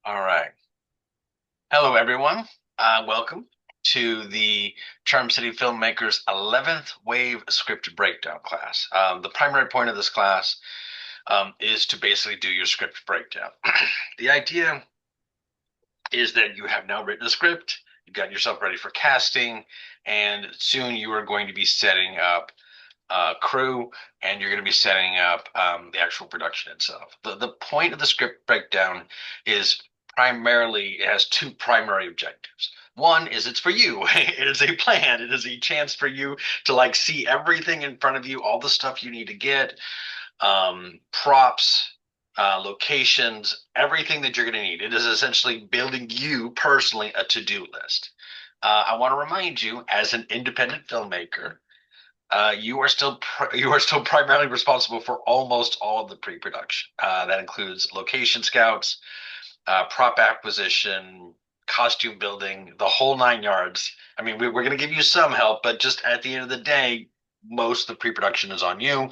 All right. Hello, everyone. Welcome to the Charm City Filmmakers 11th Wave Script Breakdown class. The primary point of this class is to basically do your script breakdown. The idea is that you have now written a script, you got yourself ready for casting, and soon you are going to be setting up crew, and you're going to be setting up the actual production itself. The point of the script breakdown is primarily, it has two primary objectives. One is it's for you. It is a plan. It is a chance for you to like see everything in front of you, all the stuff you need to get, props, locations, everything that you're going to need. It is essentially building you personally a to-do list. I want to remind you, as an independent filmmaker, you are still primarily responsible for almost all of the pre-production. That includes location scouts, prop acquisition, costume building, the whole nine yards. I mean, we're going to give you some help, but just at the end of the day, most of the pre-production is on you.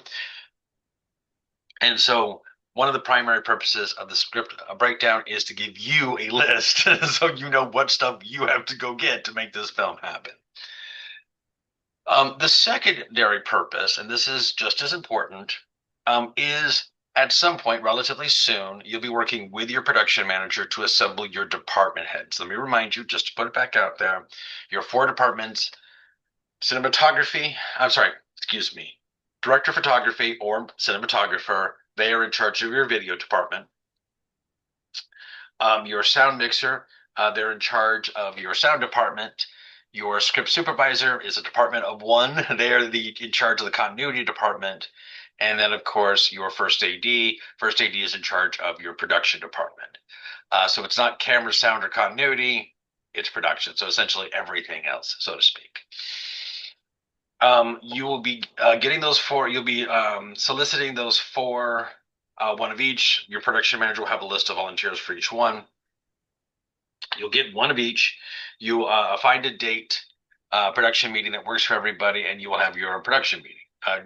And so, one of the primary purposes of the script breakdown is to give you a list so you know what stuff you have to go get to make this film happen. The secondary purpose, and this is just as important, is at some point, relatively soon, you'll be working with your production manager to assemble your department heads. Let me remind you, just to put it back out there, your four departments: cinematography, I'm sorry, excuse me, director of photography or cinematographer, they are in charge of your video department. Your sound mixer, they're in charge of your sound department. Your script supervisor is a department of one. They are in charge of the continuity department. And then, of course, your first AD. First AD is in charge of your production department. So it's not camera, sound, or continuity, it's production. So essentially everything else, so to speak. You will be getting those four, you'll be soliciting those four, one of each. Your production manager will have a list of volunteers for each one. You'll get one of each. You find a date, production meeting that works for everybody, and you will have your production meeting.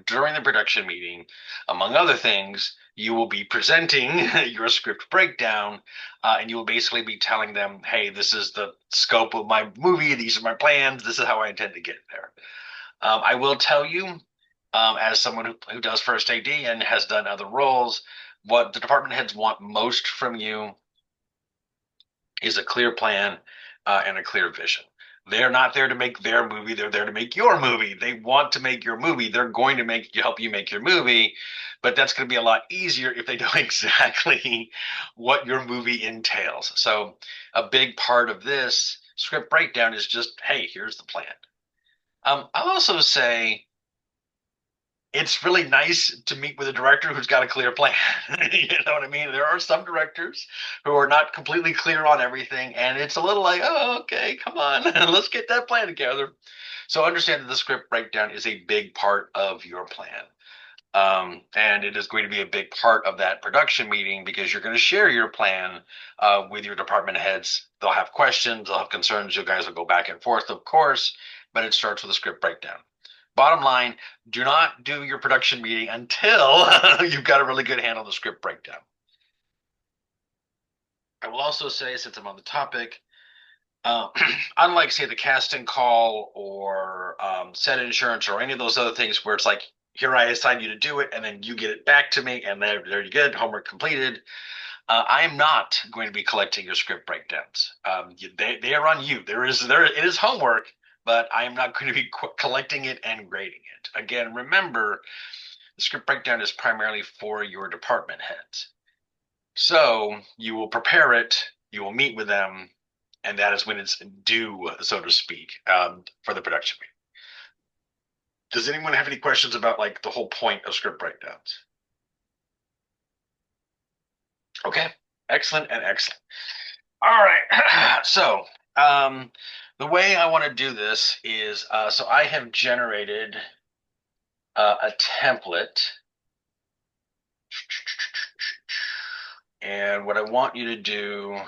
During the production meeting, among other things, you will be presenting your script breakdown, and you will basically be telling them, hey, this is the scope of my movie. These are my plans. This is how I intend to get there. I will tell you, as someone who does first AD and has done other roles, what the department heads want most from you is a clear plan and a clear vision. They're not there to make their movie. They're there to make your movie. They want to make your movie. They're going to help you make your movie, but that's going to be a lot easier if they know exactly what your movie entails. So a big part of this script breakdown is just, hey, here's the plan. I'll also say it's really nice to meet with a director who's got a clear plan. You know what I mean? There are some directors who are not completely clear on everything, and it's a little like, oh, okay, come on, let's get that plan together. So understand that the script breakdown is a big part of your plan. And it is going to be a big part of that production meeting because you're going to share your plan with your department heads. They'll have questions, they'll have concerns. You guys will go back and forth, of course, but it starts with a script breakdown. Bottom line, do not do your production meeting until you've got a really good handle on the script breakdown. I will also say, since I'm on the topic, uh, unlike, say, the casting call or set insurance or any of those other things where it's like, here I assign you to do it, and then you get it back to me, and there you good, homework completed. I am not going to be collecting your script breakdowns. They are on you. It is homework, but I am not going to be collecting it and grading it. Again, remember, the script breakdown is primarily for your department heads. So you will prepare it, you will meet with them, and that is when it's due, so to speak, for the production meeting. Does anyone have any questions about like the whole point of script breakdowns? Okay, excellent and excellent. All right, so um, the way I want to do this is so I have generated a template, and what I want you to do,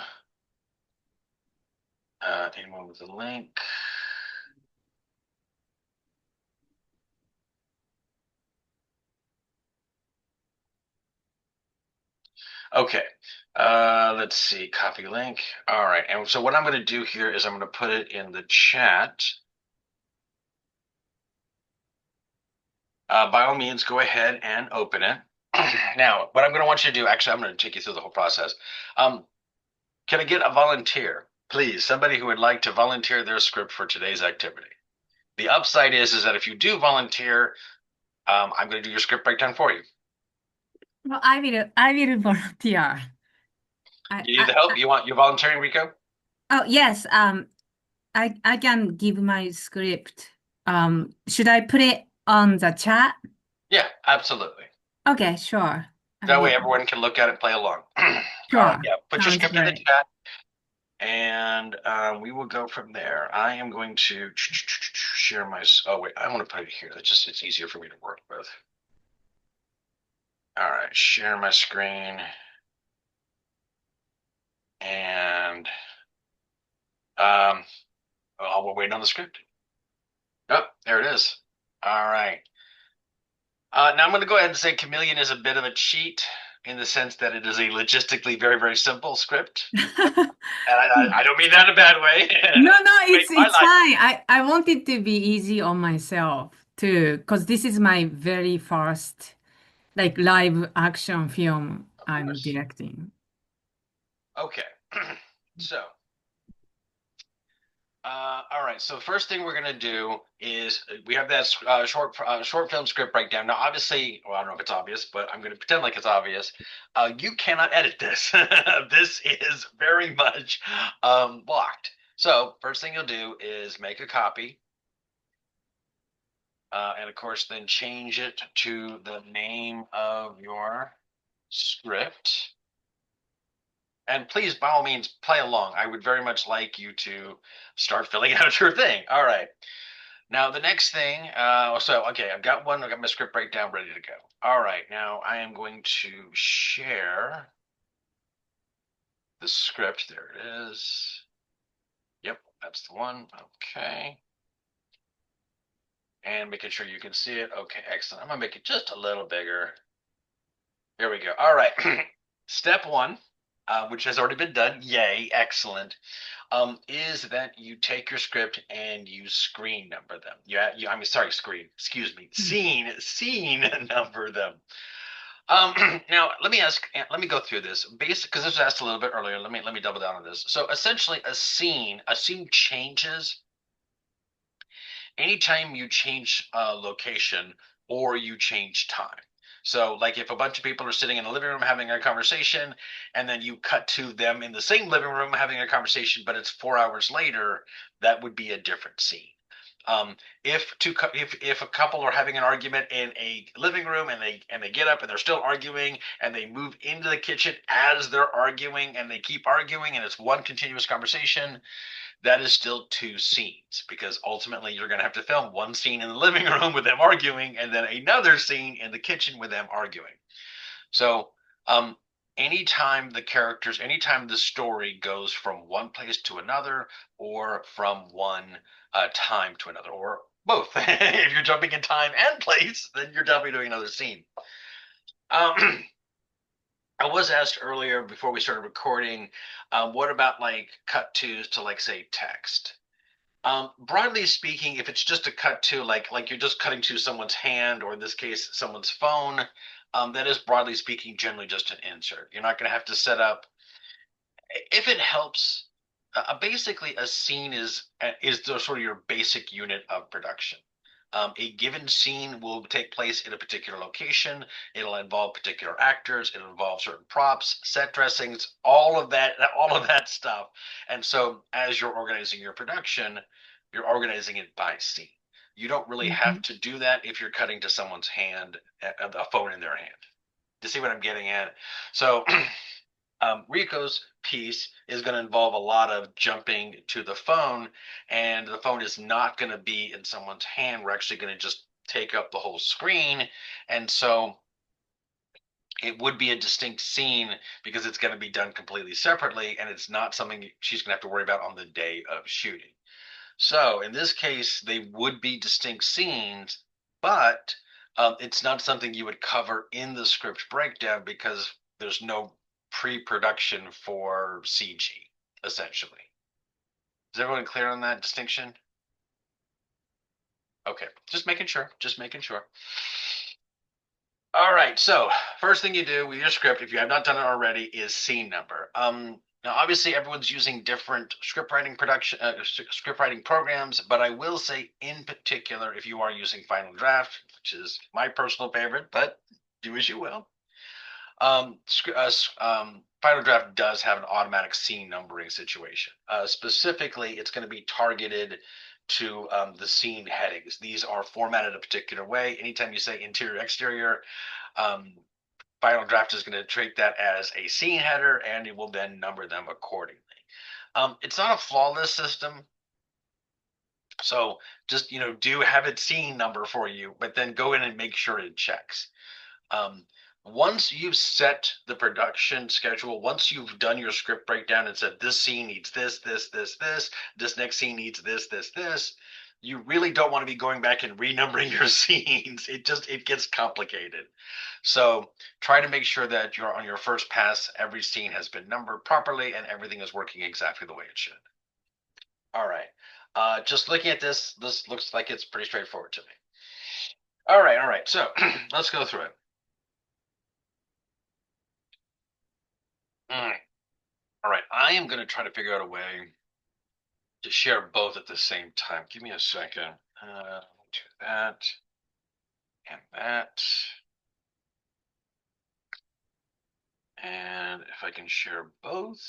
anyone with a link. Okay. Let's see, copy link. All right, and so what I'm going to do here is I'm going to put it in the chat. By all means, go ahead and open it. Now, what I'm going to want you to do, actually, I'm going to take you through the whole process. Can I get a volunteer, please? Somebody who would like to volunteer their script for today's activity. The upside is that if you do volunteer, I'm going to do your script breakdown for you. Well, I will volunteer. You need the help? You're volunteering, Rico? Oh, yes. I can give my script. Should I put it on the chat? Yeah, absolutely. Okay, sure. I That will. way everyone can look at it and play along. Sure. Yeah, put your Sounds script in the great. chat and we will go from there. I am going to share my. Oh, wait, I want to put it here. It's easier for me to work with. All right, share my screen. And we're waiting on the script. Oh, there it is. All right. Now I'm going to go ahead and say Chameleon is a bit of a cheat in the sense that it is a logistically very, very simple script. And I don't mean that in a bad way. No, no, Made my it's life. fine. I want it to be easy on myself too, because this is my very first like live action film Of I'm course. directing. Okay. So, all right. So first thing we're gonna do is we have that short film script breakdown. Now, obviously, well, I don't know if it's obvious, but I'm gonna pretend like it's obvious. You cannot edit this. This is very much blocked. So first thing you'll do is make a copy, and of course, then change it to the name of your script. And please, by all means, play along. I would very much like you to start filling out your thing. All right. Now, the next thing, okay, I've got my script breakdown ready to go. All right, now I am going to share the script. There it is. Yep, that's the one. Okay. And making sure you can see it. Okay, excellent. I'm gonna make it just a little bigger. There we go. All right. Step one, which has already been done. Yay, excellent. Is that you take your script and you screen number them. Yeah, I mean, sorry, screen. Excuse me, scene number them. Now let me go through this basic because this was asked a little bit earlier. Let me double down on this. So essentially, a scene changes anytime you change location or you change time. So, like if a bunch of people are sitting in the living room having a conversation, and then you cut to them in the same living room having a conversation, but it's 4 hours later, that would be a different scene. If a couple are having an argument in a living room and they get up and they're still arguing and they move into the kitchen as they're arguing and they keep arguing and it's one continuous conversation, that is still two scenes because ultimately you're going to have to film one scene in the living room with them arguing and then another scene in the kitchen with them arguing. So, um, anytime the story goes from one place to another or from one time to another, or both, if you're jumping in time and place, then you're definitely doing another scene. Um, I was asked earlier before we started recording, what about like cut twos to like say text? Broadly speaking, if it's just a cut to like you're just cutting to someone's hand or in this case someone's phone, that is broadly speaking generally just an insert. You're not going to have to set up if it helps. Basically, a scene is the sort of your basic unit of production. A given scene will take place in a particular location. It'll involve particular actors. It'll involve certain props, set dressings, all of that stuff. And so, as you're organizing your production, you're organizing it by scene. You don't really have Mhm. to do that if you're cutting to someone's hand, a phone in their hand. Do you see what I'm getting at? So, Rico's piece is going to involve a lot of jumping to the phone, and the phone is not going to be in someone's hand. We're actually going to just take up the whole screen. And so it would be a distinct scene because it's going to be done completely separately, and it's not something she's going to have to worry about on the day of shooting. So in this case, they would be distinct scenes, but it's not something you would cover in the script breakdown because there's no pre-production for CG, essentially. Is everyone clear on that distinction? Okay, just making sure. Just making sure. All right, so first thing you do with your script, if you have not done it already, is scene number. Now obviously everyone's using different script writing programs, but I will say in particular, if you are using Final Draft, which is my personal favorite, but do as you will. Final Draft does have an automatic scene numbering situation. Specifically, it's going to be targeted to the scene headings. These are formatted a particular way. Anytime you say interior, exterior, Final Draft is going to treat that as a scene header, and it will then number them accordingly. It's not a flawless system, so just do have it scene number for you, but then go in and make sure it checks. Once you've set the production schedule, once you've done your script breakdown and said this scene needs this, this next scene needs this, you really don't want to be going back and renumbering your scenes. It gets complicated. So try to make sure that you're on your first pass, every scene has been numbered properly and everything is working exactly the way it should. All right. Just looking at this looks like it's pretty straightforward to me. All right. So let's go through it. All right, I am going to try to figure out a way to share both at the same time. Give me a second. Do that and that. And if I can share both.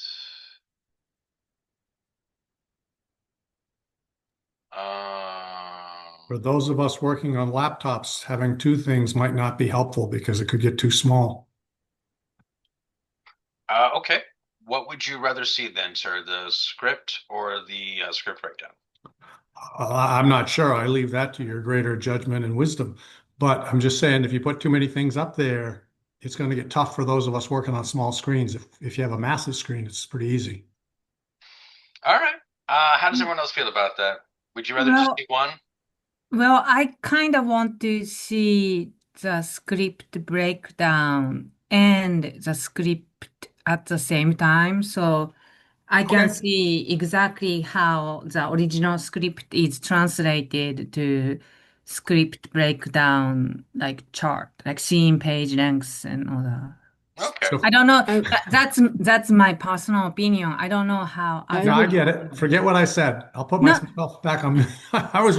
For those of us working on laptops, having two things might not be helpful because it could get too small. Okay. What would you rather see then, sir? The script or the script breakdown? I'm not sure. I leave that to your greater judgment and wisdom. But I'm just saying, if you put too many things up there, it's going to get tough for those of us working on small screens. If you have a massive screen, it's pretty easy. All right. How does everyone else feel about that? Would you rather just see one? Well, I kind of want to see the script breakdown and the script at the same time, so I can Okay. see exactly how the original script is translated to script breakdown, like chart, like scene page lengths and all that. Okay. So I don't know. I, That's my personal opinion. I don't know how I other no, I would, get it. Forget what I said. I'll put No, myself back on. I was.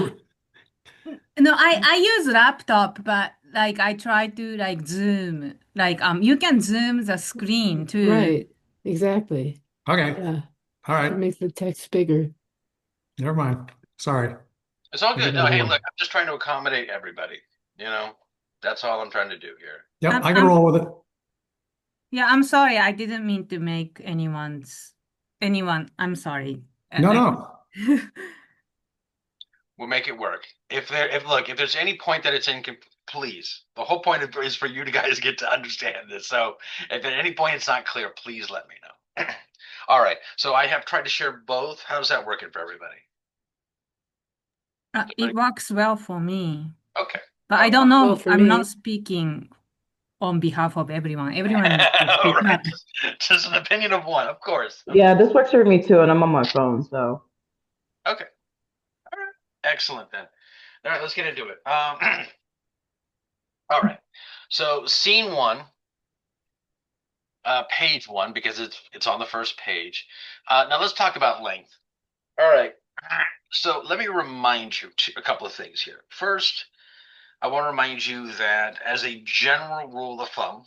no, I use laptop, but like I try to like zoom. Like you can zoom the screen too. right, exactly. Okay. Yeah, All it right. makes the text bigger. Never mind. Sorry. It's all Forget good. what No, I hey, was. look, I'm just trying to accommodate everybody. That's all I'm trying to do here. Yep, I can I'm roll with it. Yeah, I'm sorry. I didn't mean to make anyone. I'm sorry. No, no. We'll make it work. If there's any point that it's incomplete, please. The whole point is for you guys get to understand this. So if at any point it's not clear, please let me know. All right. So I have tried to share both. How's that working for everybody? It works well for me, Okay. but All I don't Well, know. for I'm me, not speaking on behalf of everyone. Everyone needs to All speak right. up. Just an opinion of one, of course. Yeah, this works for me too, and I'm on my phone, so. Okay. All right. Excellent then. All right, let's get into it. All right. So scene one, page one, because it's on the first page. Now let's talk about length. All right. So let me remind you a couple of things here. First, I want to remind you that as a general rule of thumb,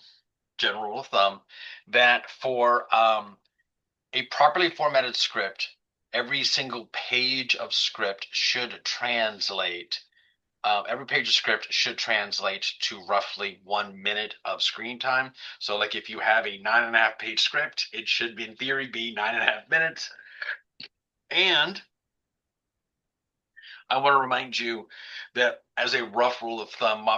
that for a properly formatted script, every single page of script should translate. Every page of script should translate to roughly 1 minute of screen time. So, like if you have a 9.5 page script, it should be in theory be 9.5 minutes. And I want to remind you that as a rough rule of thumb,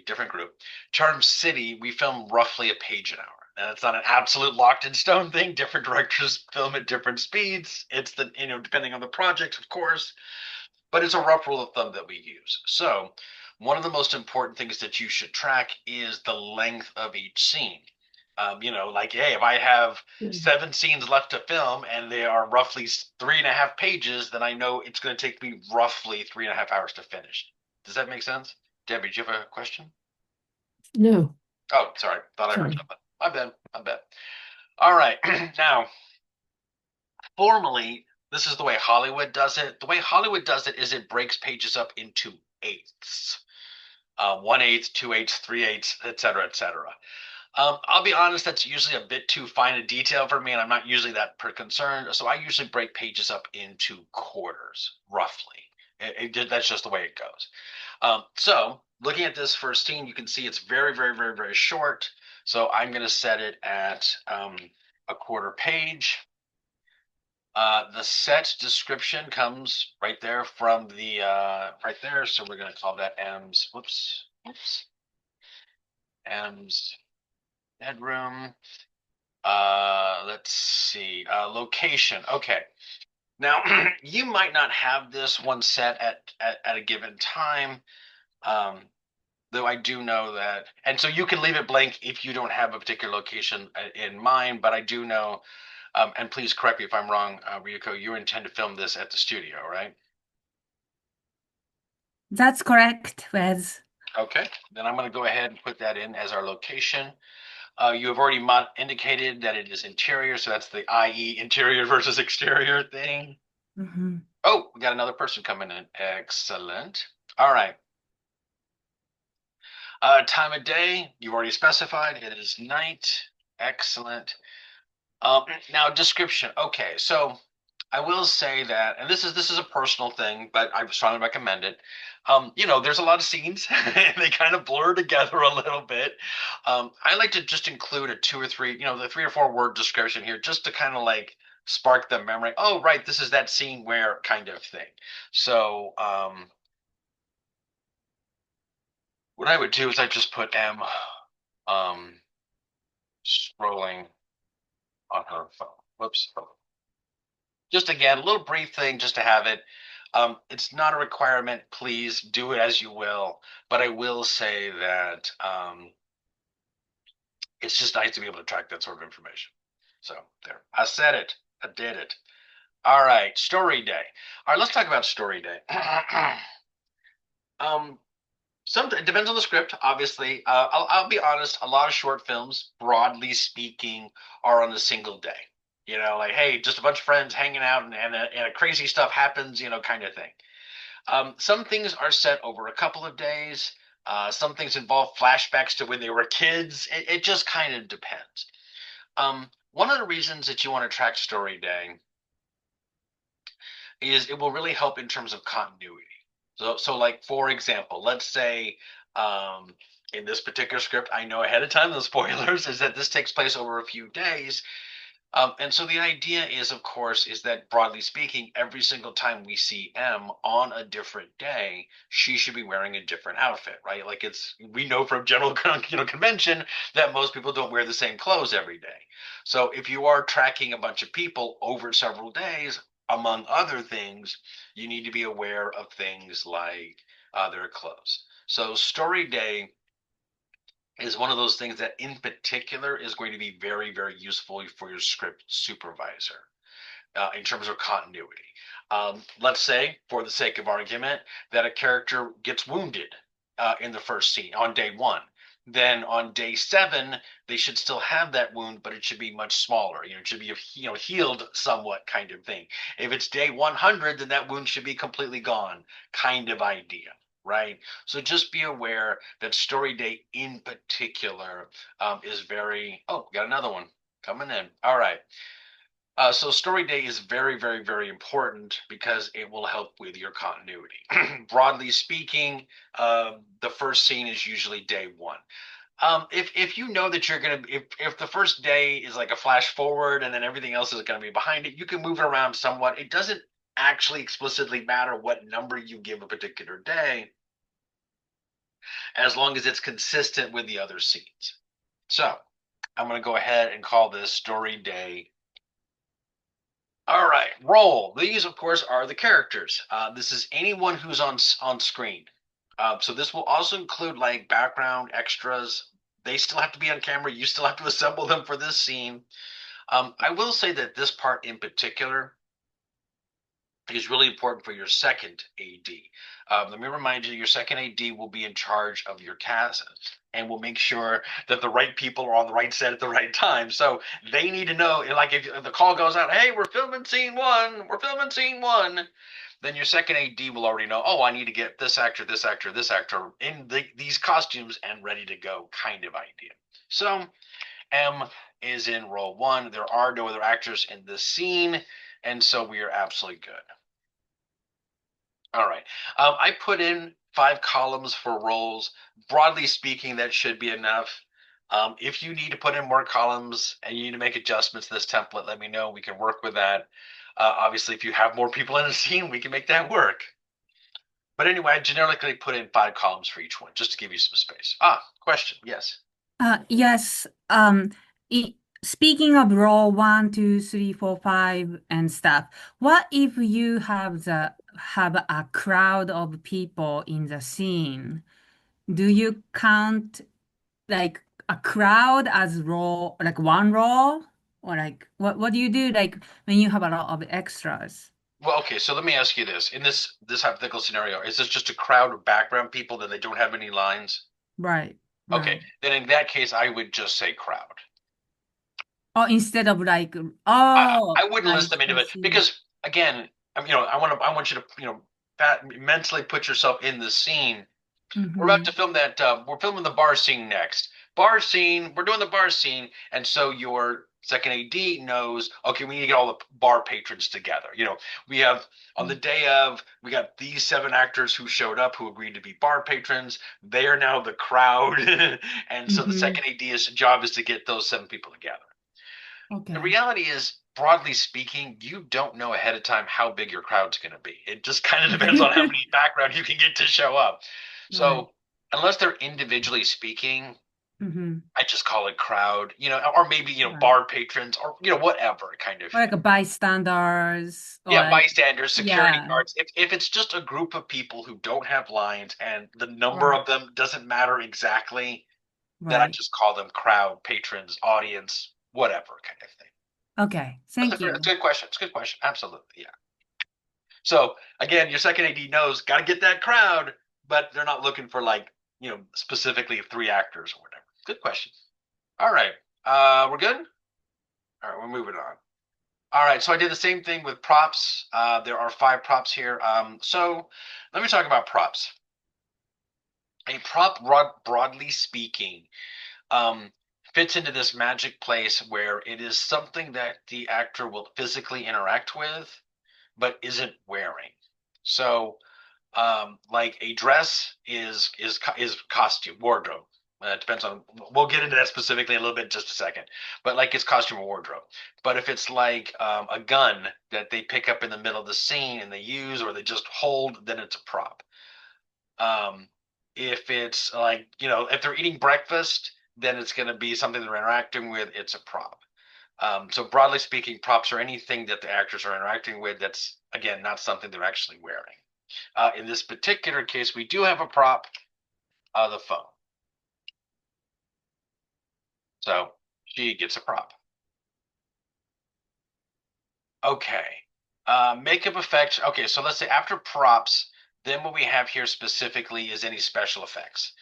different group, Charm City, we film roughly a page an hour. And it's not an absolute locked in stone thing. Different directors film at different speeds. It's depending on the project, of course, but it's a rough rule of thumb that we use. So one of the most important things that you should track is the length of each scene. Like, hey, if I have Yeah. 7 scenes left to film and they are roughly 3.5 pages, then I know it's going to take me roughly 3.5 hours to finish. Does that make sense? Debbie, do you have a question? No, Oh, sorry. Thought I heard sorry. something. My bad. My bad. All right. Now, formally, this is the way Hollywood does it. The way Hollywood does it is it breaks pages up into eighths. 1/8, 2/8, 3/8, et cetera, et cetera. I'll be honest, that's usually a bit too fine a detail for me, and I'm not usually that concerned. So I usually break pages up into quarters, roughly. That's just the way it goes. So looking at this first scene, you can see it's very, very, very, very short. So I'm going to set it at a quarter page. The set description comes right there from the right there. So we're going to call that M's. Whoops. M's bedroom. Let's see. Location. Okay. Now you might not have this one set at a given time. Though I do know that, and so you can leave it blank if you don't have a particular location in mind. But I do know, and please correct me if I'm wrong, Ryuko, you intend to film this at the studio, right? That's correct, Wes. Okay, then I'm going to go ahead and put that in as our location. You have already indicated that it is interior, so that's the i.e. interior versus exterior thing. Mhm. Oh, we got another person coming in. Excellent. All right. Time of day, you've already specified. It is night. Excellent. Now description. Okay, so I will say that, and this is a personal thing, but I strongly recommend it. There's a lot of scenes, and they kind of blur together a little bit. I like to just include a 2 or 3, the 3 or 4 word description here, just to kind of like spark the memory. Oh, right, this is that scene where kind of thing. So, what I would do is I just put M, scrolling on her phone. Whoops. Just again, a little brief thing just to have it. It's not a requirement. Please do it as you will. But I will say that it's just nice to be able to track that sort of information. So there, I said it. I did it. All right, story day. All right, let's talk about story day. It depends on the script, obviously. I'll be honest. A lot of short films, broadly speaking, are on a single day. Like, hey, just a bunch of friends hanging out and crazy stuff happens, kind of thing. Some things are set over a couple of days. Some things involve flashbacks to when they were kids. It just kind of depends. One of the reasons that you want to track story day is it will really help in terms of continuity. So like, for example, let's say in this particular script, I know ahead of time, the spoilers, is that this takes place over a few days. And so the idea is, of course, is that broadly speaking, every single time we see M on a different day, she should be wearing a different outfit, right? Like, we know from general convention that most people don't wear the same clothes every day. So if you are tracking a bunch of people over several days, among other things, you need to be aware of things like their clothes. So story day is one of those things that in particular is going to be very, very useful for your script supervisor in terms of continuity. Let's say, for the sake of argument, that a character gets wounded in the first scene on day 1. Then on day 7, they should still have that wound, but it should be much smaller. It should be healed somewhat, kind of thing. If it's day 100, then that wound should be completely gone, kind of idea. Right. So just be aware that story day in particular is very. Oh, we got another one coming in. All right. So story day is very, very, very important because it will help with your continuity. Broadly speaking, the first scene is usually day 1. If you know that you're gonna, if the first day is like a flash forward and then everything else is gonna be behind it, you can move it around somewhat. It doesn't actually explicitly matter what number you give a particular day, as long as it's consistent with the other scenes. So I'm going to go ahead and call this story day. All right, role. These, of course, are the characters. This is anyone who's on screen. So this will also include like background extras, They still have to be on camera. You still have to assemble them for this scene. I will say that this part in particular is really important for your second AD. Let me remind you, your second AD will be in charge of your cast and will make sure that the right people are on the right set at the right time. So they need to know, like if the call goes out, hey, we're filming scene one, then your second AD will already know, oh, I need to get this actor in these costumes and ready to go kind of idea. So M is in role one. There are no other actors in this scene, and so we are absolutely good. All right. I put in 5 columns for roles. Broadly speaking, that should be enough. If you need to put in more columns and you need to make adjustments to this template, let me know. We can work with that. Obviously, if you have more people in a scene, we can make that work. But anyway, I generically put in 5 columns for each one, just to give you some space. Question. Yes. Yes. Speaking of row 1, 2, 3, 4, 5 and stuff, what if you have a crowd of people in the scene? Do you count like a crowd as row, like one row? Or like what do you do like when you have a lot of extras? Well, okay, so let me ask you this. In this hypothetical scenario, is this just a crowd of background people that they don't have any lines? Right. Okay, Right. then in that case, I would just say crowd. Or instead of like, I wouldn't list them I individually see. because again, I want you to, mentally put yourself in the scene. We're about Mm-hmm. to film that. We're filming the bar scene next. Bar scene. We're doing the bar scene, and so your second AD knows. Okay, we need to get all the bar patrons together. We have on the day of. We got these 7 actors who showed up who agreed to be bar patrons. They are now the crowd, and so the Mm-hmm. second AD's job is to get those 7 people together. The Okay. reality is, broadly speaking, you don't know ahead of time how big your crowd's going to be. It just kind of depends on how many background you can get to show up. Right. So, unless they're individually speaking, Mm-hmm. I just call it crowd, or maybe, Right. bar patrons or, whatever kind of Or thing. like a bystanders or Yeah, like, bystanders, security yeah. guards. If it's just a group of people who don't have lines and the number Right. of them doesn't matter exactly, then I Right. just call them crowd, patrons, audience, whatever kind of thing. Okay. Thank That's a you. good question. It's a good question. Absolutely. Yeah. So again, your second AD knows got to get that crowd, but they're not looking for specifically 3 actors or whatever. Good question. All right. We're good. All right, we're moving on. All right, so I did the same thing with props. There are 5 props here. So let me talk about props. A prop, broadly speaking, fits into this magic place where it is something that the actor will physically interact with, but isn't wearing. So like a dress is costume wardrobe. It depends on. We'll get into that specifically in a little bit in just a second. But like it's costume or wardrobe. But if it's like a gun that they pick up in the middle of the scene and they use or they just hold, then it's a prop. If it's like if they're eating breakfast, then it's going to be something they're interacting with. It's a prop. So broadly speaking, props are anything that the actors are interacting with that's again not something they're actually wearing. In this particular case, we do have a prop, the phone. So she gets a prop. Okay. Makeup effects. Okay, so let's say after props, then what we have here specifically is any special effects.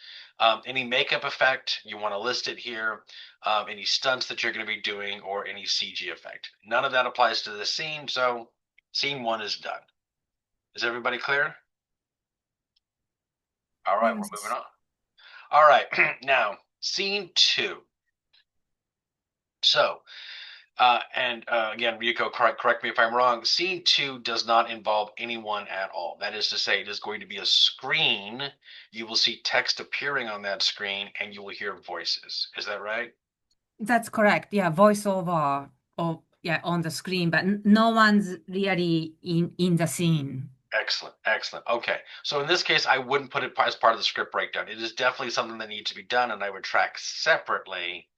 Any makeup effect, you want to list it here. Any stunts that you're going to be doing or any CG effect. None of that applies to the scene, so scene 1 is done. Is everybody clear? All right, we're moving Yes. on. All right, now scene 2. So, and again, Ryuko, correct me if I'm wrong. Scene 2 does not involve anyone at all. That is to say, it is going to be a screen. You will see text appearing on that screen, and you will hear voices. Is that right? That's correct. Yeah, voiceover or yeah on the screen, but no one's really in the scene. Excellent, excellent. Okay, so in this case, I wouldn't put it as part of the script breakdown. It is definitely something that needs to be done, and I would track separately.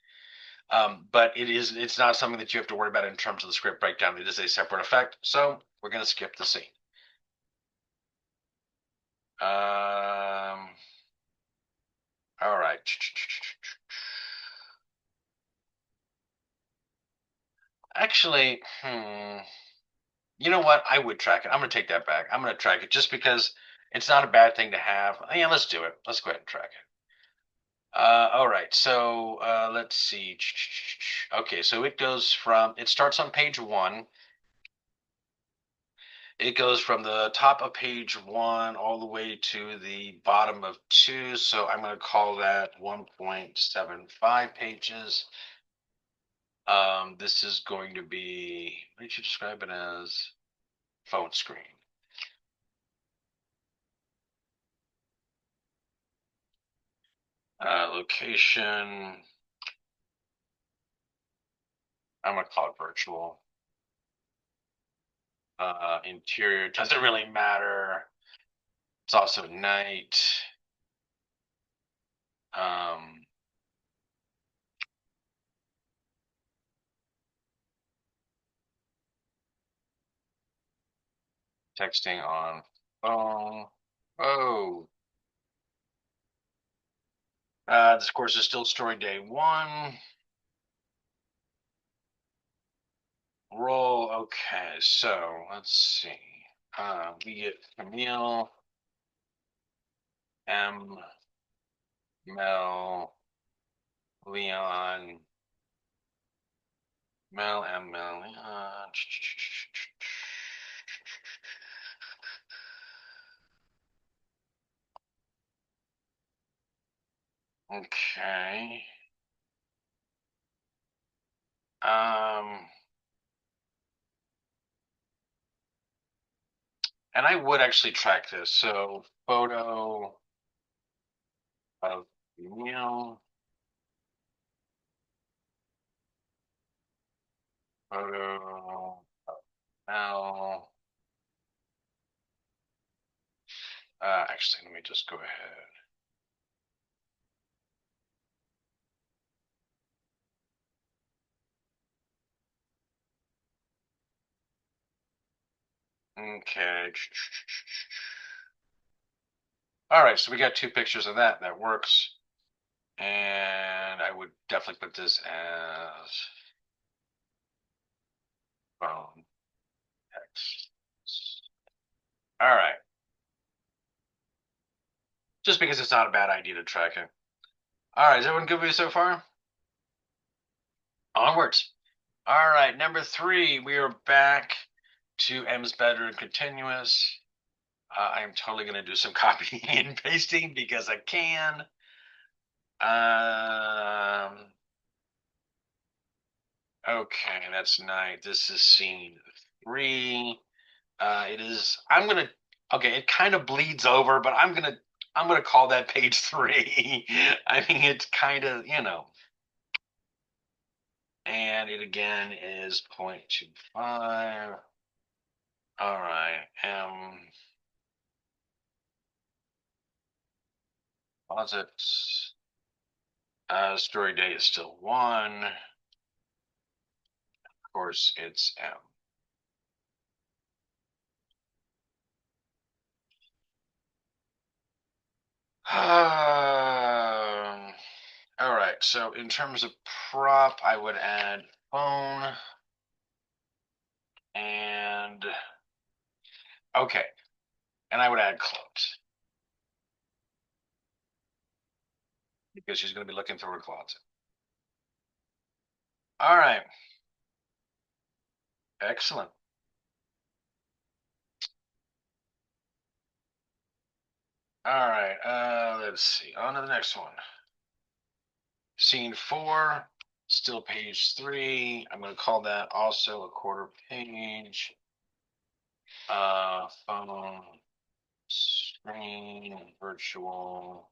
But it's not something that you have to worry about in terms of the script breakdown. It is a separate effect, so we're going to skip the scene. All right. Actually, you know what? I would track it. I'm gonna take that back. I'm gonna track it just because it's not a bad thing to have. Yeah, let's do it. Let's go ahead and track it. All right. So let's see. Okay, so it starts on page 1. It goes from the top of page 1 all the way to the bottom of 2. So I'm going to call that 1.75 pages. This is going to be, what did you describe it as? Phone screen. Location. I'm going to call it virtual. Interior doesn't really matter. It's also night. Texting on phone. Oh. This course is still story day 1. Roll. Okay, so let's see. We get Camille, M, Mel, Leon, Mel, M, Mel, Leon. Okay. And I would actually track this. So photo of Camille, photo of Mel. Actually, let me just go ahead. Okay. All right, so we got 2 pictures of that. That works. And I would definitely put this as phone text. All right. Just because it's not a bad idea to track it. All right, is everyone good with me so far? Onwards. All right, number 3, we are back to M's better and continuous. I am totally going to do some copying and pasting because I can. Okay, that's night. This is scene 3. It is. Okay, it kind of bleeds over, but I'm gonna call that page 3. I mean, it's kind of, and it again is 0.25. All right. Posits. Story day is still 1. Of course, it's M. All right. So in terms of prop, I would add phone and okay, and I would add clothes because she's going to be looking through her closet. All right. Excellent. All right. Let's see. On to the next one. Scene 4, still page 3. I'm going to call that also a quarter page. Phone, screen, virtual,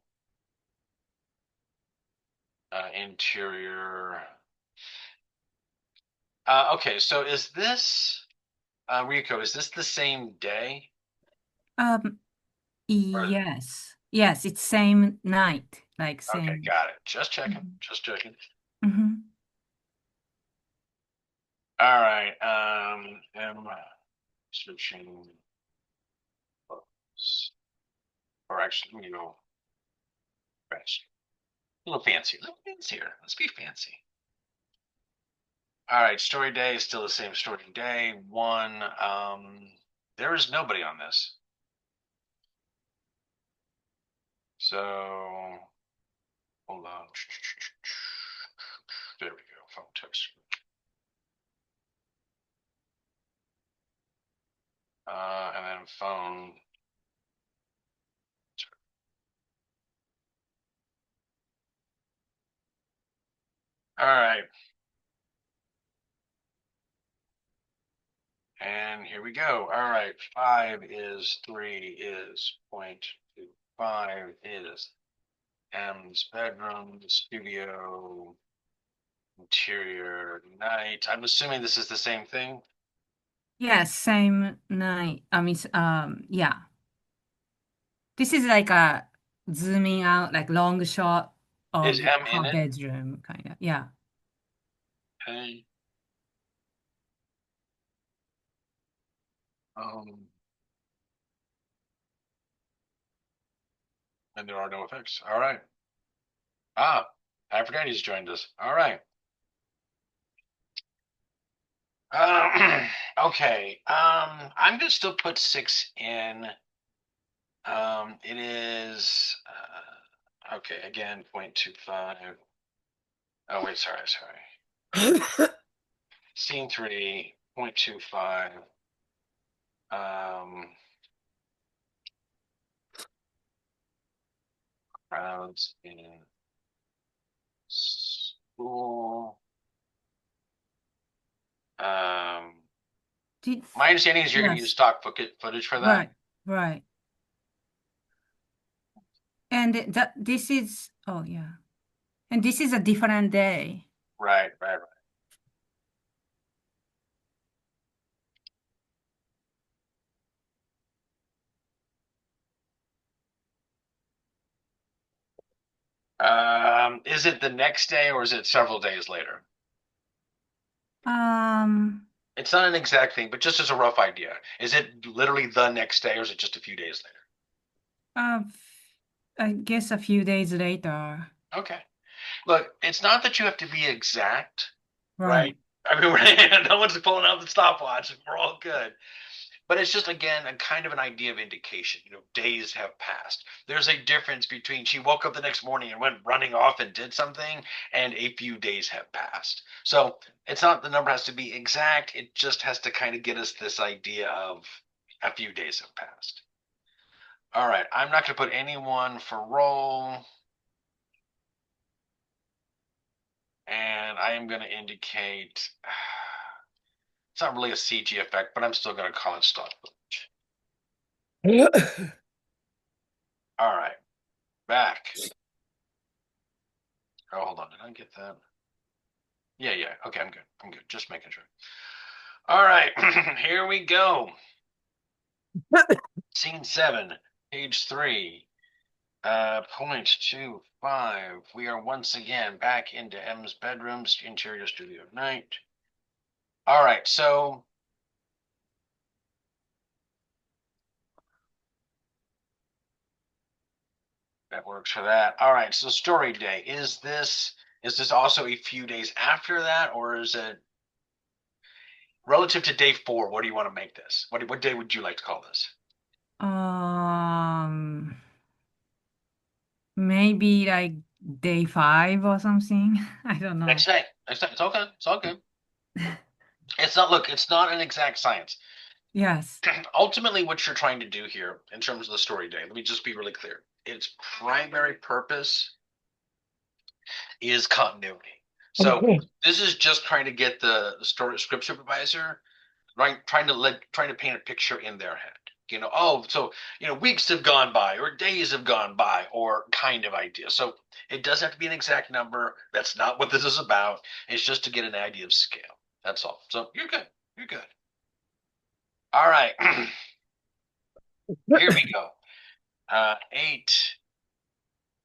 interior. Okay, so is this, Rico, is this the same day? Yes. Yes, it's same night, like Okay, same. got it. Just checking. Just checking. Mm-hmm. All right. M switching. Or actually, let me go fast. A little fancy. A little fancier. Let's be fancy. All right, story day is still the same story day. One, there is nobody on this. So hold on. There we go. Phone text. And then phone. All right. And here we go. All right. 5 is 3 is 0.25 is M's bedroom, studio, interior, night. I'm assuming this is the same thing. Yes, same night. Yeah. This is like a zooming out, like long shot Is of M in her it? bedroom, kind of. Yeah. Okay. Um, and there are no effects. All right. Ah, Aphrodite's joined us. All right. Okay. I'm gonna still put 6 in. It is okay. Again, 0.25. Oh wait, sorry. Scene 3, 0.25. Crowds in school. My understanding is you're going to Yes. use stock footage for that. Right. And this is, oh yeah. And this is a different day. Right. Is it the next day or is it several days later? It's not an exact thing, but just as a rough idea. Is it literally the next day or is it just a few days later? I guess a few days later. Okay. Look, it's not that you have to be exact, Right. I mean, no one's pulling out the stopwatch. We're all good. But it's just, again, a kind of an idea of indication. Days have passed. There's a difference between she woke up the next morning and went running off and did something, and a few days have passed. So it's not the number has to be exact. It just has to kind of get us this idea of a few days have passed. All right. I'm not going to put anyone for roll. And I am going to indicate it's not really a CG effect, but I'm still going to call it stock footage. All right, back. Oh, hold on. Did I get that? Yeah. Okay, I'm good. Just making sure. All right, here we go. Scene 7, page 3, 0.25. We are once again back into M's bedroom's interior studio night. All right, so that works for that. All right, so story day. Is this also a few days after that, or is it relative to day 4? What do you want to make this? What day would you like to call this? Maybe like day 5 or something. I don't know. Next day. It's okay. It's all good. It's not an exact science. Yes. Ultimately, what you're trying to do here in terms of the story day, let me just be really clear. Its primary purpose is continuity. So this is just trying to get the story script supervisor trying to paint a picture in their head. Weeks have gone by or days have gone by or kind of idea. So it doesn't have to be an exact number. That's not what this is about. It's just to get an idea of scale. That's all. So you're good. All right. Here we go. 8.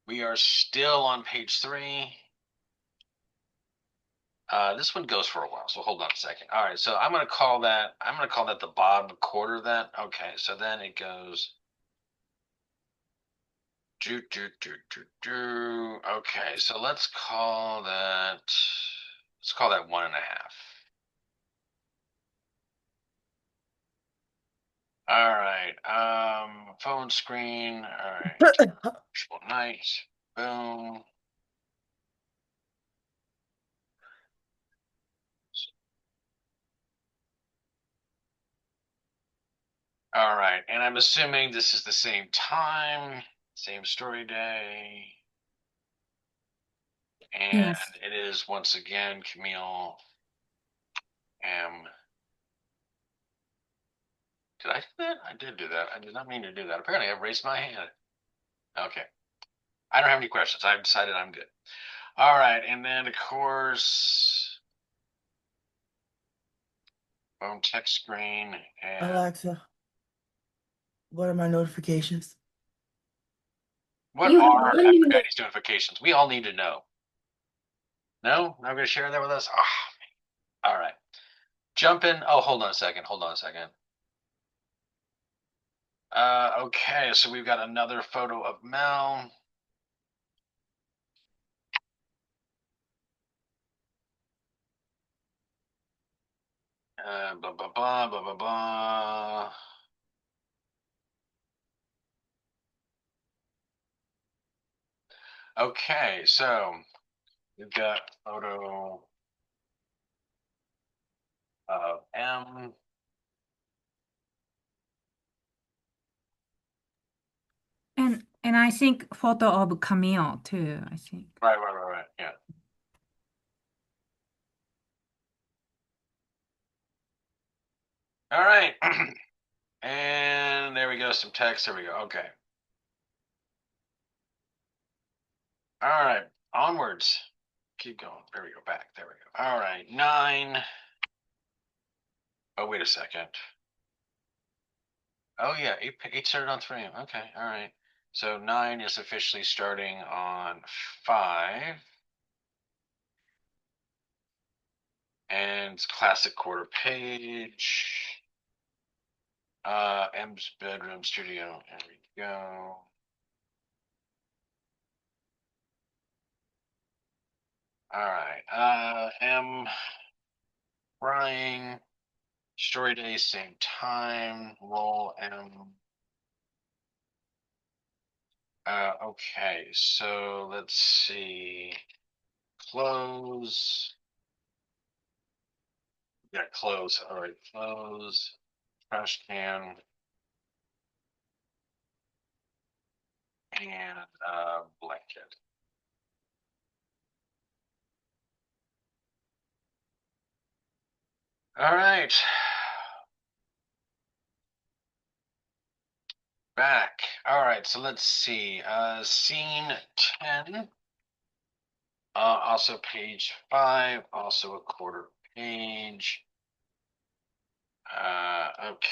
We are still on page 3. This one goes for a while, so hold on a second. All right, so I'm gonna call that the bottom quarter of that. Okay, so then it goes. Okay, so let's call that 1.5. All right. Phone screen. All right. Actual night. Boom. All right. And I'm assuming this is the same time, same story day. And Yes. it is once again Camille M. Did I do that? I did do that. I did not mean to do that. Apparently, I've raised my hand. Okay. I don't have any questions. I've decided I'm good. All right. And then, of course, phone text screen. And Alexa, what are my notifications? what You have are one minute. Aphrodite's notifications? We all need to know. No? Not going to share that with us? Oh, all right. Jump in. Oh, hold on a second. Hold on a second. Okay, so we've got another photo of Mel. Blah, blah, blah, blah, blah, blah. Okay, so we've got photo of M. And I think photo of Camille too, I think. Right. Yeah. All right. And there we go. Some text. There we go. Okay. All right. Onwards. Keep going. There we go. Back. There we go. All right. 9. Oh, wait a second. Oh, yeah. 8 started on 3. Okay. All right. So 9 is officially starting on 5. And it's classic quarter page. M's bedroom studio. There we go. All right. M crying. Story day, same time. Roll M. Okay, so let's see. Close. Yeah, close. All right, close. Trash can. And blanket. All right. Back. All right, so let's see. Scene 10. Also page 5, also a quarter page. Okay.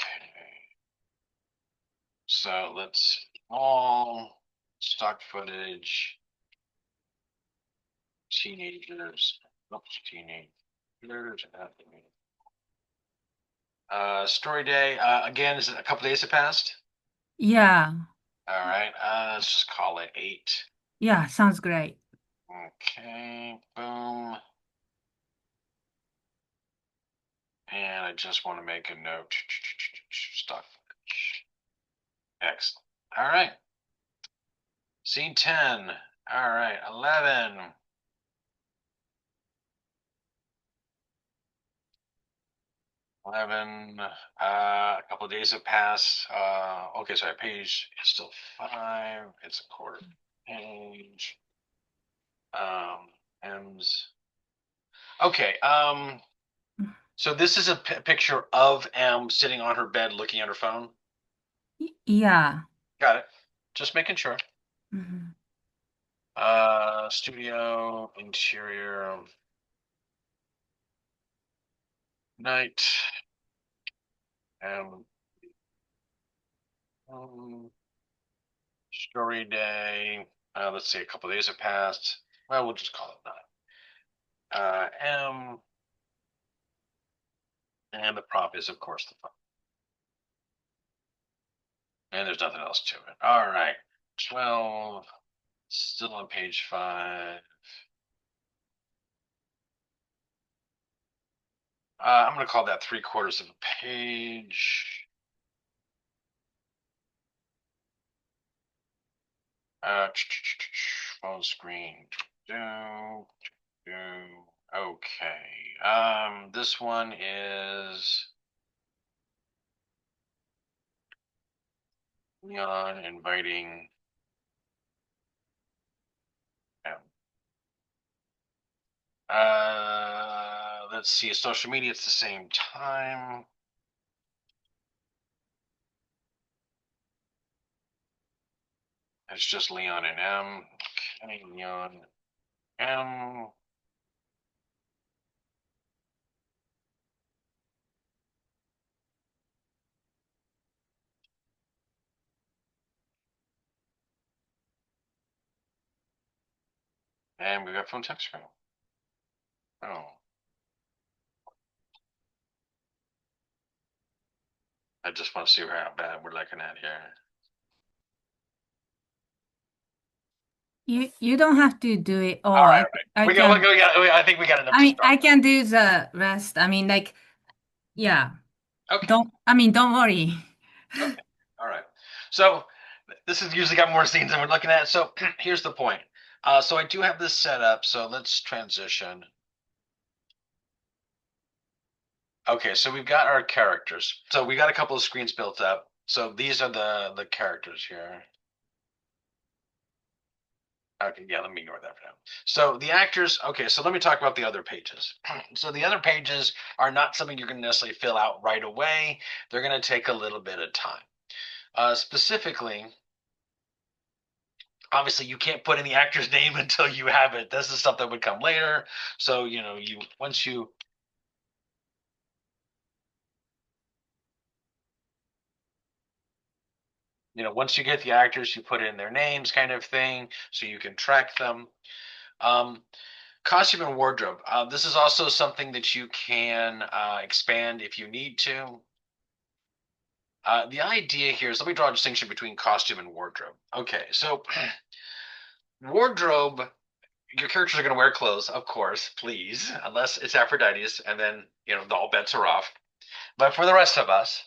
So let's all stock footage. Teenagers. Oops, teenagers. Story day. Again, is it a couple days have passed? Yeah. All right. Let's just call it 8. Yeah, sounds great. Okay. Boom. And I just want to make a note. Stock footage. Excellent. All right. Scene 10. All right. 11. A couple of days have passed. Okay, sorry, page is still 5. It's a quarter page. M's. Okay. So this is a picture of M sitting on her bed looking at her phone. Yeah. Got it. Just making sure. Mhm. Studio interior. Night. Story day. Let's see, a couple of days have passed. Well, we'll just call it 9. M. And the prop is, of course, the phone. And there's nothing else to it. All right. 12. Still on page 5. I'm going to call that 3/4 of a page. Phone screen. Okay. This one is Leon inviting M. Let's see. Social media. It's the same time. It's just Leon and M. Okay, Leon, M. And we got phone text screen. Oh. I just want to see how bad we're looking at here. You don't have to do it all. All right, I we can. I think we got enough I to mean, start I with. can do the rest. I mean, like, yeah. Okay. Don't worry. Okay. All right. So this has usually got more scenes than we're looking at. So here's the point. So I do have this set up. So let's transition. Okay, so we've got our characters. So we got a couple of screens built up. So these are the characters here. Okay, yeah, let me ignore that for now. So the actors, okay, so let me talk about the other pages. So the other pages are not something you're going to necessarily fill out right away. They're going to take a little bit of time. Specifically, obviously you can't put in the actor's name until you have it. This is stuff that would come later. So, once you once you get the actors, you put in their names kind of thing so you can track them. Costume and wardrobe. This is also something that you can expand if you need to. The idea here is, let me draw a distinction between costume and wardrobe. Okay, so wardrobe, your characters are going to wear clothes, of course, please, unless it's Aphrodite's, and then, all bets are off. But for the rest of us,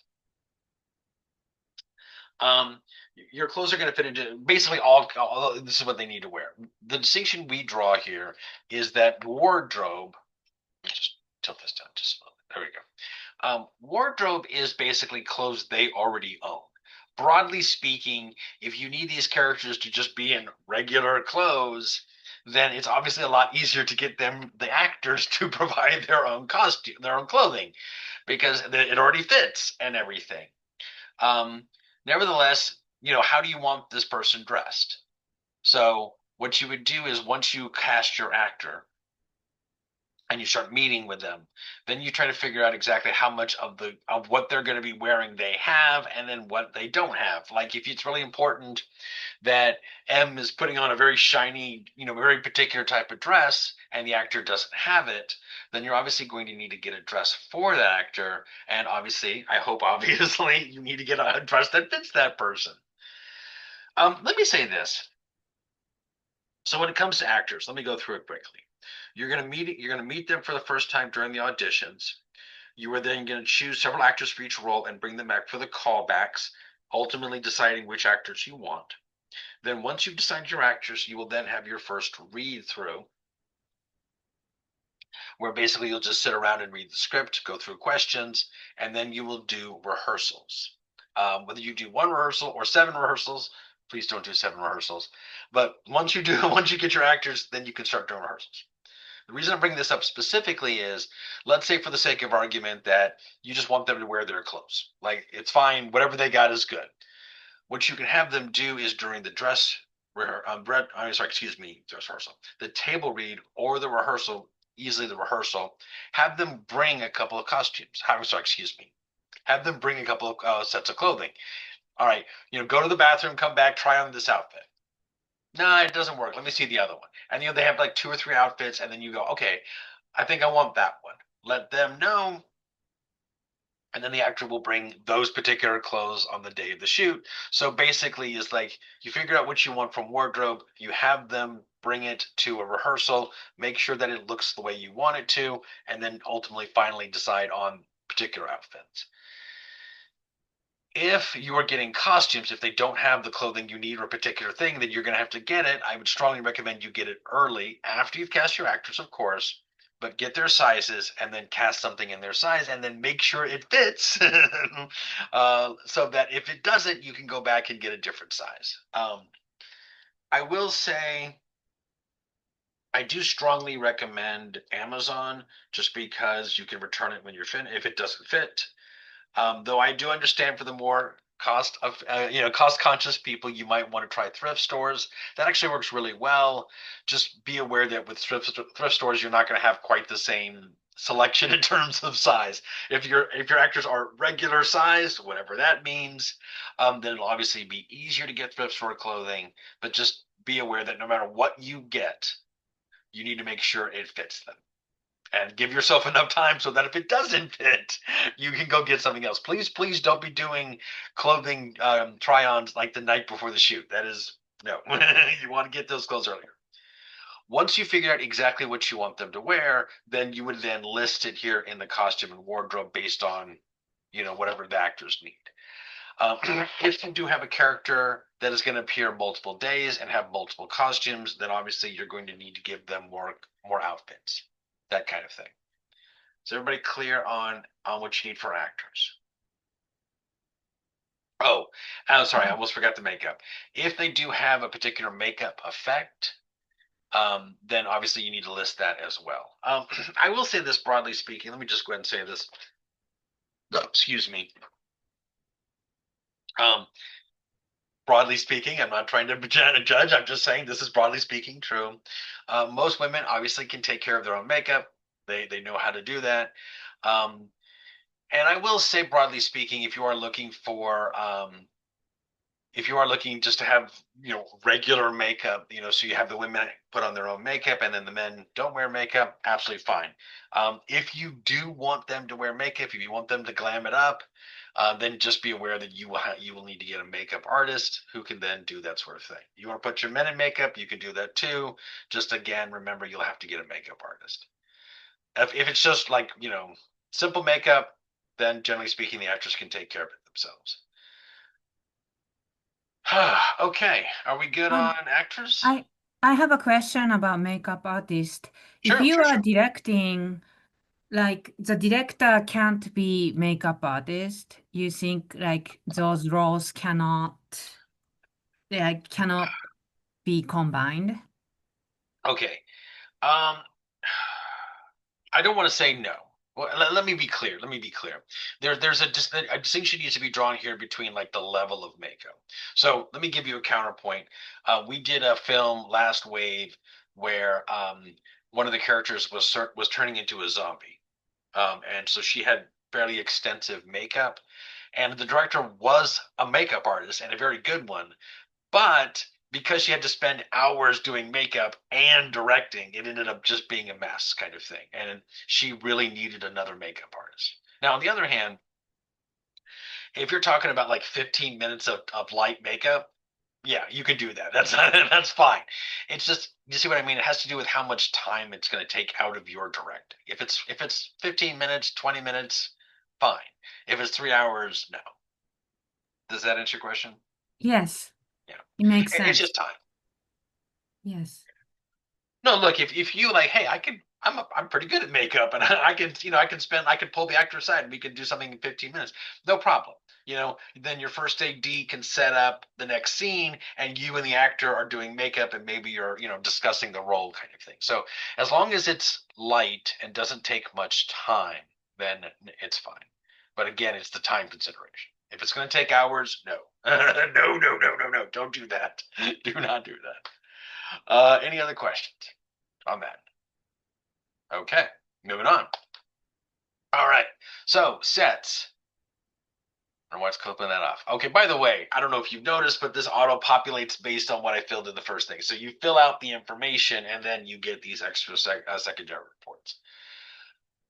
your clothes are going to fit into basically all. This is what they need to wear. The distinction we draw here is that wardrobe. Let me just tilt this down just a little bit. There we go. Wardrobe is basically clothes they already own. Broadly speaking, if you need these characters to just be in regular clothes, then it's obviously a lot easier to get the actors, to provide their own costume, their own clothing, because it already fits and everything. Nevertheless, how do you want this person dressed? So what you would do is, once you cast your actor and you start meeting with them, then you try to figure out exactly how much of what they're going to be wearing they have, and then what they don't have. Like, if it's really important that M is putting on a very shiny, very particular type of dress, and the actor doesn't have it, then you're obviously going to need to get a dress for that actor. And obviously, you need to get a dress that fits that person. Let me say this. So when it comes to actors, let me go through it quickly. You're going to meet them for the first time during the auditions. You are then going to choose several actors for each role and bring them back for the callbacks, ultimately deciding which actors you want. Then once you've decided your actors, you will then have your first read through, where basically you'll just sit around and read the script, go through questions, and then you will do rehearsals. Whether you do one rehearsal or 7 rehearsals, please don't do 7 rehearsals. But once you get your actors, then you can start doing rehearsals. The reason I'm bringing this up specifically is, let's say for the sake of argument that you just want them to wear their clothes. Like, it's fine, whatever they got is good. What you can have them do is, during the dress rehearsal, the table read or the rehearsal, easily the rehearsal, have them bring a couple of costumes. Have them bring a couple of sets of clothing. All right, go to the bathroom, come back, try on this outfit. No, it doesn't work. Let me see the other one. And they have like 2 or 3 outfits, and then you go, okay, I think I want that one. Let them know. And then the actor will bring those particular clothes on the day of the shoot. So basically, it's like, you figure out what you want from wardrobe, you have them bring it to a rehearsal, make sure that it looks the way you want it to, and then ultimately finally decide on particular outfits. If you are getting costumes, if they don't have the clothing you need or a particular thing, then you're going to have to get it. I would strongly recommend you get it early after you've cast your actors, of course, but get their sizes and then cast something in their size and then make sure it fits so that if it doesn't, you can go back and get a different size. I will say I do strongly recommend Amazon just because you can return it when you're finished if it doesn't fit. Though I do understand for the more cost conscious people, you might want to try thrift stores. That actually works really well. Just be aware that with thrift stores, you're not going to have quite the same selection in terms of size. If your actors are regular size, whatever that means, then it'll obviously be easier to get thrift store clothing. But just be aware that no matter what you get, you need to make sure it fits them and give yourself enough time so that if it doesn't fit, you can go get something else. Please don't be doing clothing try-ons like the night before the shoot. That is no. You want to get those clothes earlier. Once you figure out exactly what you want them to wear, then you would then list it here in the costume and wardrobe based on, whatever the actors need. If you do have a character that is going to appear multiple days and have multiple costumes, then obviously you're going to need to give them more outfits, that kind of thing. Is everybody clear on what you need for actors? Oh, I'm sorry, I almost forgot the makeup. If they do have a particular makeup effect, then obviously you need to list that as well. I will say this broadly speaking. Let me just go ahead and say this. Excuse me. Broadly speaking, I'm not trying to judge. I'm just saying this is broadly speaking true. Most women obviously can take care of their own makeup. They know how to do that. And I will say, broadly speaking, if you are looking just to have regular makeup, so you have the women put on their own makeup and then the men don't wear makeup, absolutely fine. If you do want them to wear makeup, if you want them to glam it up, then just be aware that you will need to get a makeup artist who can then do that sort of thing. You want to put your men in makeup, you can do that too. Just again, remember you'll have to get a makeup artist. If it's just like simple makeup, then generally speaking, the actors can take care of it themselves. Okay, are we good on actors? I have a question about makeup artist. If Sure, you sure, are sure. directing, like the director can't be makeup artist, you think like those roles cannot be combined? Okay. Um, I don't want to say no. Well, let me be clear. Let me be clear. There's a distinction needs to be drawn here between like the level of makeup. So let me give you a counterpoint. We did a film Last Wave where one of the characters was turning into a zombie, and so she had fairly extensive makeup, and the director was a makeup artist and a very good one, but because she had to spend hours doing makeup and directing, it ended up just being a mess kind of thing. And she really needed another makeup artist. Now, on the other hand, if you're talking about like 15 minutes of light makeup, yeah, you can do that. That's fine. It's just, you see what I mean? It has to do with how much time it's going to take out of your directing. If it's 15 minutes, 20 minutes, fine. If it's 3 hours, no. Does that answer your question? Yes. Yeah. It makes It's sense. just time. Yes. No, look, if you like, hey, I'm pretty good at makeup and I can pull the actor aside and we can do something in 15 minutes. No problem. Then your first AD can set up the next scene and you and the actor are doing makeup and maybe you're, discussing the role kind of thing. So as long as it's light and doesn't take much time, then it's fine. But again, it's the time consideration. If it's going to take hours, no. No. Don't do that. Do not do that. Any other questions on that? Okay, moving on. All right, so sets. I don't know why it's clipping that off. Okay, by the way, I don't know if you've noticed, but this auto populates based on what I filled in the first thing. So you fill out the information and then you get these extra secondary reports.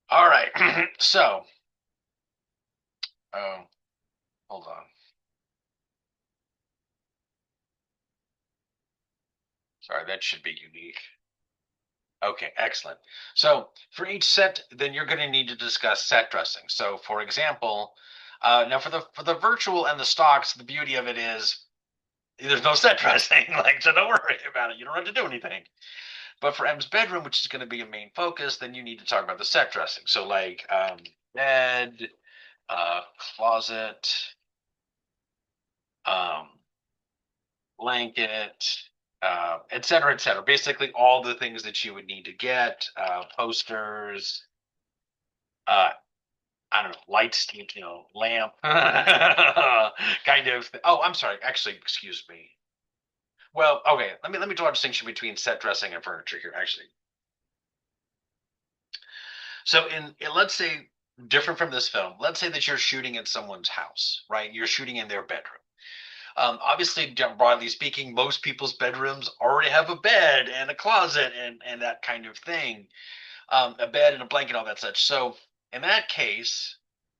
All right, so, hold on. Sorry, that should be unique. Okay, excellent. So for each set, then you're going to need to discuss set dressing. So for example, Now for the virtual and the stocks, the beauty of it is there's no set dressing. Like, so don't worry about it. You don't have to do anything. But for M's bedroom, which is going to be a main focus, then you need to talk about the set dressing. So like bed, closet, um, blanket, et cetera, et cetera. Basically, all the things that you would need to get, posters, I don't know, lights, lamp, kind of. Oh, I'm sorry. Actually, excuse me. Well, okay. Let me draw a distinction between set dressing and furniture here. Actually, so let's say different from this film. Let's say that you're shooting in someone's house, right? You're shooting in their bedroom. Obviously, broadly speaking, most people's bedrooms already have a bed and a closet and that kind of thing, a bed and a blanket, all that such. So in that case,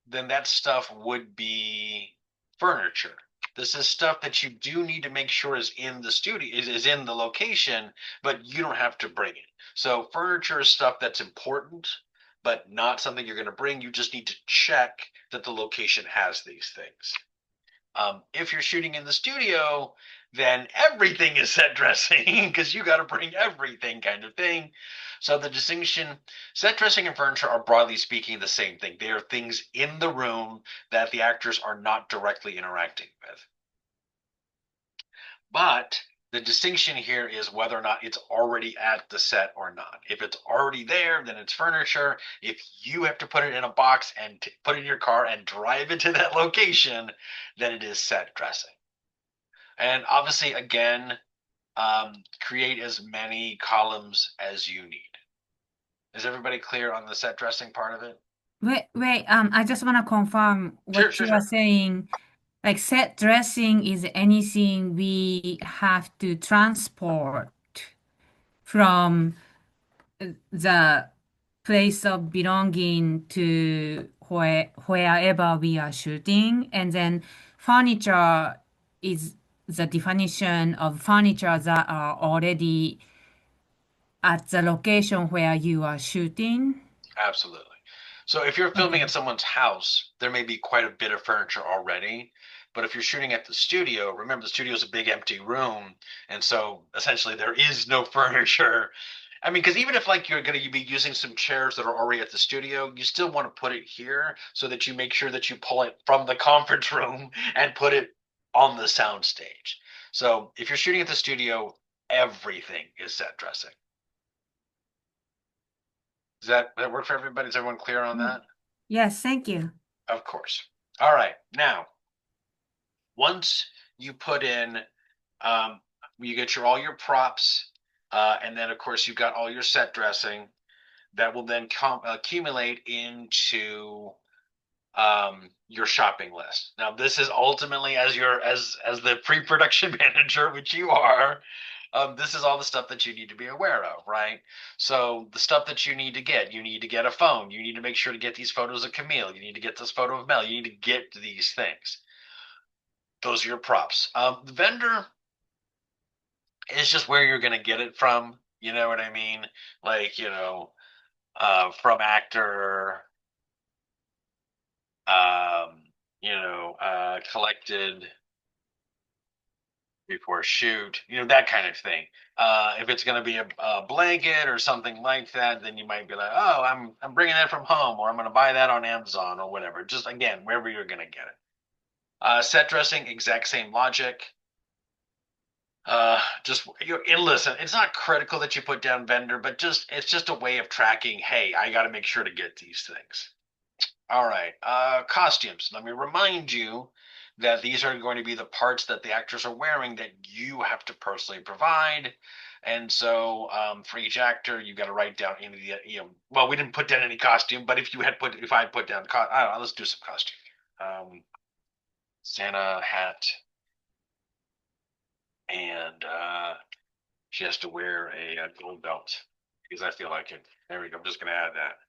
then that stuff would be furniture. This is stuff that you do need to make sure is in the studio, is in the location, but you don't have to bring it. So furniture is stuff that's important, but not something you're going to bring. You just need to check that the location has these things. If you're shooting in the studio, then everything is set dressing because you got to bring everything, kind of thing. So the distinction, set dressing and furniture are broadly speaking the same thing. They are things in the room that the actors are not directly interacting with. But the distinction here is whether or not it's already at the set or not. If it's already there, then it's furniture. If you have to put it in a box and put it in your car and drive it to that location, then it is set dressing. And obviously, again, create as many columns as you need. Is everybody clear on the set dressing part of it? Wait, I just want to confirm what Sure, you are saying. Like set dressing is anything we have to transport from the place of belonging to wherever we are shooting. And then furniture is the definition of furniture that are already at the location where you are shooting. Absolutely. So if you're filming Okay. at someone's house, there may be quite a bit of furniture already. But if you're shooting at the studio, remember the studio is a big empty room. And so essentially there is no furniture. I mean, because even if like you're going to be using some chairs that are already at the studio, you still want to put it here so that you make sure that you pull it from the conference room and put it on the sound stage. So if you're shooting at the studio, everything is set dressing. Does that work for everybody? Is everyone clear on that? Yes, thank you. Of course. All right. Now, once you put in, you get all your props, and then of course you've got all your set dressing. That will then accumulate into your shopping list. Now, this is ultimately as the pre-production manager, which you are. This is all the stuff that you need to be aware of, right? So the stuff that you need to get a phone. You need to make sure to get these photos of Camille. You need to get this photo of Mel. You need to get these things. Those are your props. The vendor is just where you're going to get it from. You know what I mean? Like, from actor, collected before shoot, that kind of thing. If it's going to be a blanket or something like that, then you might be like, oh, I'm bringing that from home, or I'm going to buy that on Amazon or whatever. Just again, wherever you're going to get it. Set dressing, exact same logic. Listen, it's not critical that you put down vendor, but it's just a way of tracking. Hey, I got to make sure to get these things. All right. Costumes. Let me remind you that these are going to be the parts that the actors are wearing that you have to personally provide. And so for each actor, you've got to write down well, we didn't put down any costume, but if I had put down, I don't know, let's do some costume. Santa hat. And she has to wear a gold belt because I feel like it. There we go. I'm just going to add that.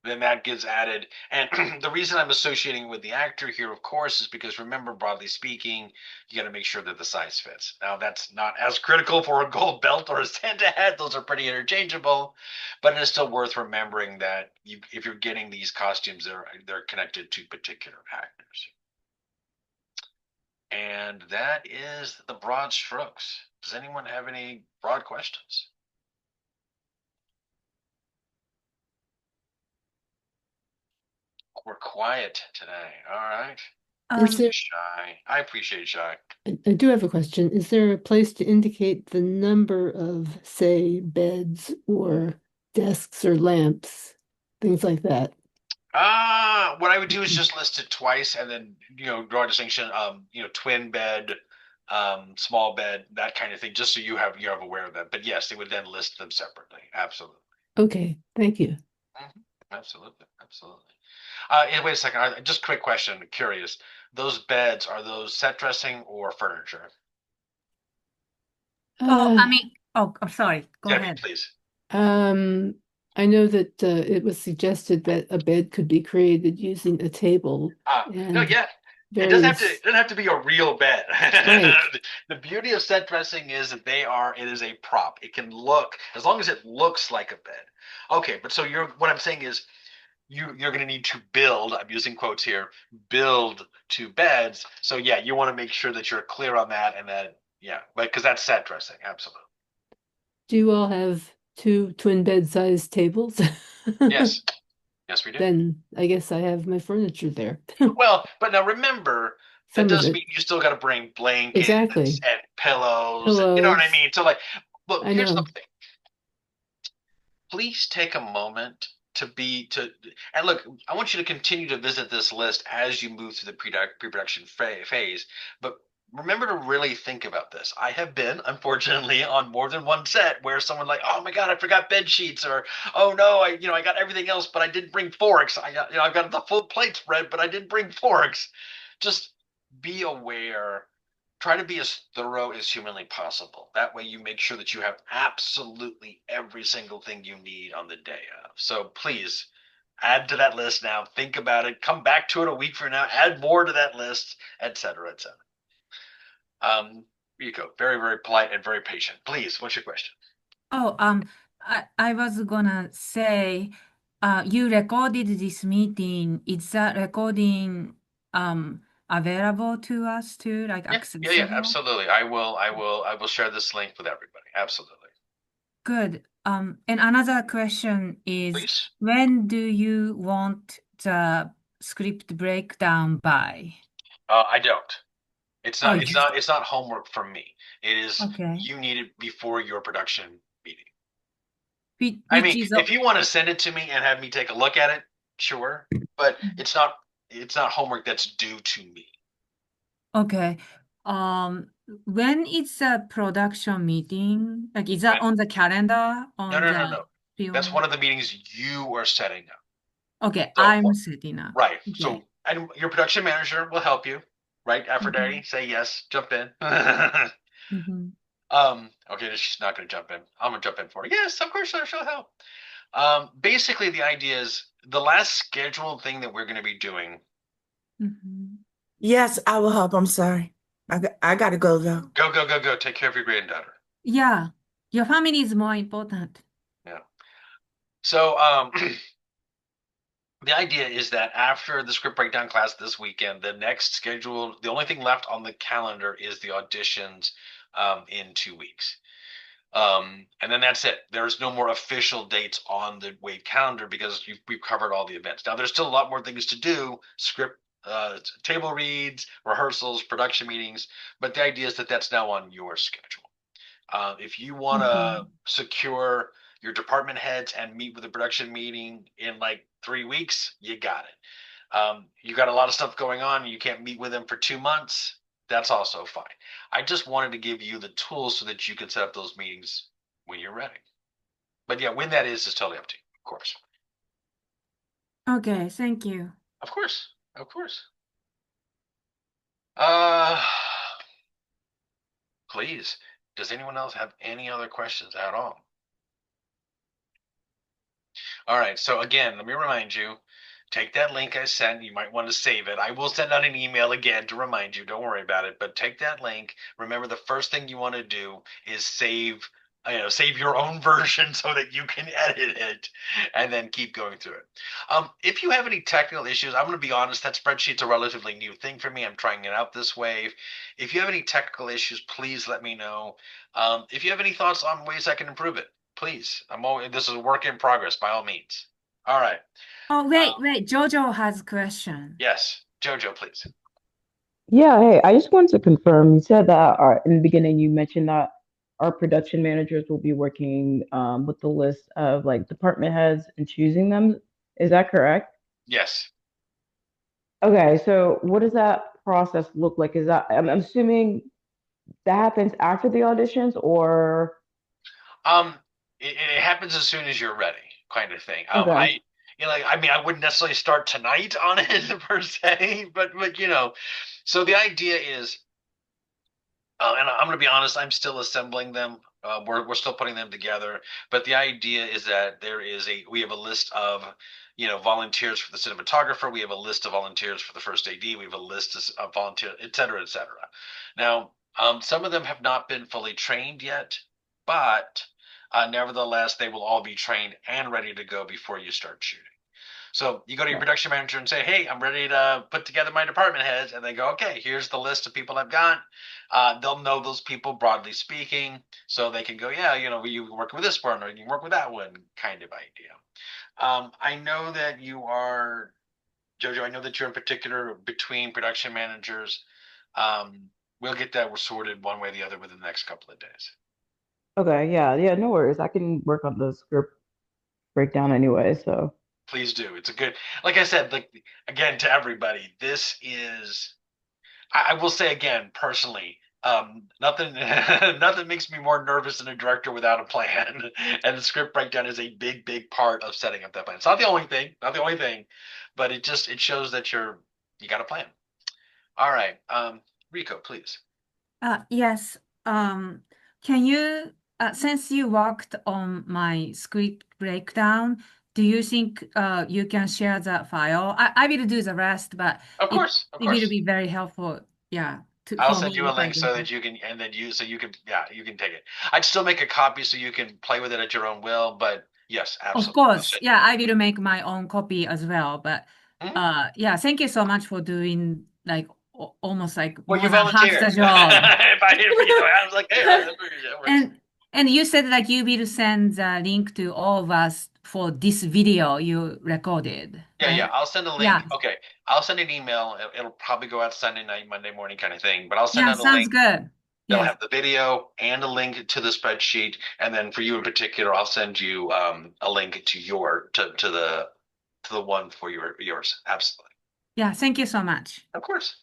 then that gets added. And the reason I'm associating with the actor here, of course, is because remember, broadly speaking, you got to make sure that the size fits. Now, that's not as critical for a gold belt or a Santa hat. Those are pretty interchangeable, but it is still worth remembering that if you're getting these costumes, they're connected to particular actors. And that is the broad strokes. Does anyone have any broad questions? We're quiet today. All right. Is there, Shy. I appreciate Shy. I do have a question. Is there a place to indicate the number of, say, beds or desks or lamps, things like that? What I would do is just list it twice and then, draw a distinction, twin bed, small bed, that kind of thing, just so you're aware of that. But yes, they would then list them separately. Absolutely. Okay, thank you. Absolutely. Absolutely. And wait a second. Just quick question. Curious. Those beds, are those set dressing or furniture? Oh, Uh, sorry. Go Debbie, ahead. please. I know that it was suggested that a bed could be created using a table No, and yeah. It doesn't have to. various. It doesn't have to be a real bed. Right. The beauty of set dressing is that it is a prop. It can look, as long as it looks like a bed. Okay, but so what I'm saying is you're going to need to build. I'm using quotes here. Build 2 beds. So yeah, you want to make sure that you're clear on that, and that because that's set dressing. Absolutely. Do you all have 2 twin bed sized tables? Yes. Yes, we do. Then I guess I have my furniture there. Well, but now remember, that Some of does it. mean you still got to bring blankets Exactly. and pillows. You know what I Pillows. mean? So like, look, I here's know. something. Please take a moment and look, I want you to continue to visit this list as you move through the pre-production phase, but remember to really think about this. I have been, unfortunately, on more than one set where someone like, oh my God, I forgot bed sheets, or oh no, I got everything else, but I didn't bring forks. I've got the full plate spread, but I didn't bring forks. Just be aware. Try to be as thorough as humanly possible. That way you make sure that you have absolutely every single thing you need on the day of. So please add to that list now. Think about it. Come back to it a week from now. Add more to that list, etc., etc. Rico, very, very polite and very patient. Please, what's your question? Oh, I was gonna say, you recorded this meeting. Is that recording available to us too, like Yeah, accessible? absolutely. I will share this link with everybody. Absolutely. Good. And another question is, Please. when do you want the script breakdown by? I don't. It's Oh, not. It's not homework from me. It is. Okay. You need it before your production meeting. Which I mean, is if you want to send it to me and have me take a look at it, sure. But it's not homework that's due to me. okay. When is the production meeting? Like, is that Right. on the calendar on No. the That's film? one of the meetings you are setting up. Okay, So, I'm setting up. right. Okay. So, and your production manager will help you, right? Aphrodite, say yes, jump in. Mhm. Okay, she's not going to jump in. I'm going to jump in for her. Yes, of course, she'll help. Basically, the idea is the last scheduled thing that we're going to be doing. Mhm. Yes, I will help. I'm sorry. I gotta go though. Go. Take care of your granddaughter. Yeah, your family is more important. Yeah. So, the idea is that after the script breakdown class this weekend, the only thing left on the calendar is the auditions in 2 weeks. And then that's it. There's no more official dates on the Wave calendar because we've covered all the events. Now, there's still a lot more things to do, script, table reads, rehearsals, production meetings, but the idea is that that's now on your schedule. If you want to secure your department heads and meet with a production meeting in like 3 weeks, you got it. You got a lot of stuff going on. You can't meet with them for 2 months. That's also fine. I just wanted to give you the tools so that you can set up those meetings when you're ready. But yeah, when that is totally up to you, of course. Okay, thank you. Of course. Please, does anyone else have any other questions at all? All right. So again, let me remind you, take that link I sent. You might want to save it. I will send out an email again to remind you. Don't worry about it. But take that link. Remember, the first thing you want to do is save, save your own version so that you can edit it and then keep going through it. If you have any technical issues, I'm going to be honest, that spreadsheet's a relatively new thing for me. I'm trying it out this way. If you have any technical issues, please let me know. If you have any thoughts on ways I can improve it, please. This is a work in progress by all means. All right. Oh, wait. Jojo has a question. Yes, Jojo, please. Yeah, hey, I just wanted to confirm. You said that in the beginning you mentioned that our production managers will be working with the list of like department heads and choosing them. Is that correct? Yes. Okay, so what does that process look like? Is that I'm assuming that happens after the auditions or Um, it happens as soon as you're ready, kind of thing. okay. I mean, I wouldn't necessarily start tonight on it per se, but so the idea is, and I'm going to be honest, I'm still assembling them. We're still putting them together, but the idea is that we have a list of volunteers for the cinematographer. We have a list of volunteers for the first AD. We have a list of volunteers, et cetera, et cetera. Now, some of them have not been fully trained yet, but nevertheless, they will all be trained and ready to go before you start shooting. So you go to your production manager and say, "Hey, I'm ready to put together my department heads," and they go, "Okay, here's the list of people I've got." They'll know those people broadly speaking, so they can go, "Yeah, you can work with this one or you can work with that one," kind of idea. I know that you are, Jojo. I know that you're in particular between production managers. We'll get that sorted one way or the other within the next couple of days. Okay, yeah, no worries. I can work on the script breakdown anyway, so Please do. It's a good, like I said, like again to everybody, this is. I will say again, personally, nothing nothing makes me more nervous than a director without a plan. And the script breakdown is a big, big part of setting up that plan. It's not the only thing, but it shows that you got a plan. All right. Rico, please. Yes. Can you, since you worked on my script breakdown, do you think you can share that file? I will do the rest, but Of course, of it will course. be very helpful. Yeah, I'll for send me you a if I link so do. that you can, and then you can take it. I'd still make a copy so you can play with it at your own will, but yes, Of absolutely. course, yeah, I will make my own copy as well. But Mhm. yeah, thank you so much for doing like almost like Well, more you than half the volunteered. job. I was like, hey, that works. And you said that you will send the link to all of us for this video you recorded, Yeah, right? I'll send a Yeah, link. Okay, I'll send an email. It'll probably go out Sunday night, Monday morning, kind of thing. But I'll send yeah, out a sounds link good. that'll Yes, have the video and a link to the spreadsheet. And then for you in particular, I'll send you a link to the one for yours. Absolutely, yeah, thank you so much. of course.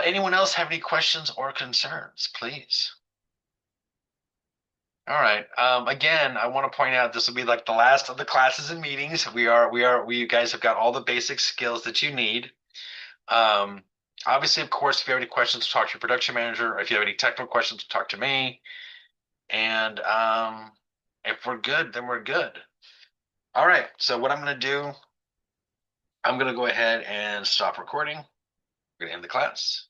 Anyone else have any questions or concerns, please? All right. Again, I want to point out this will be like the last of the classes and meetings. You guys have got all the basic skills that you need. Obviously, of course, if you have any questions, talk to your production manager. If you have any technical questions, talk to me. And if we're good, then we're good. All right. So what I'm going to do, I'm going to go ahead and stop recording. We're going to end the class.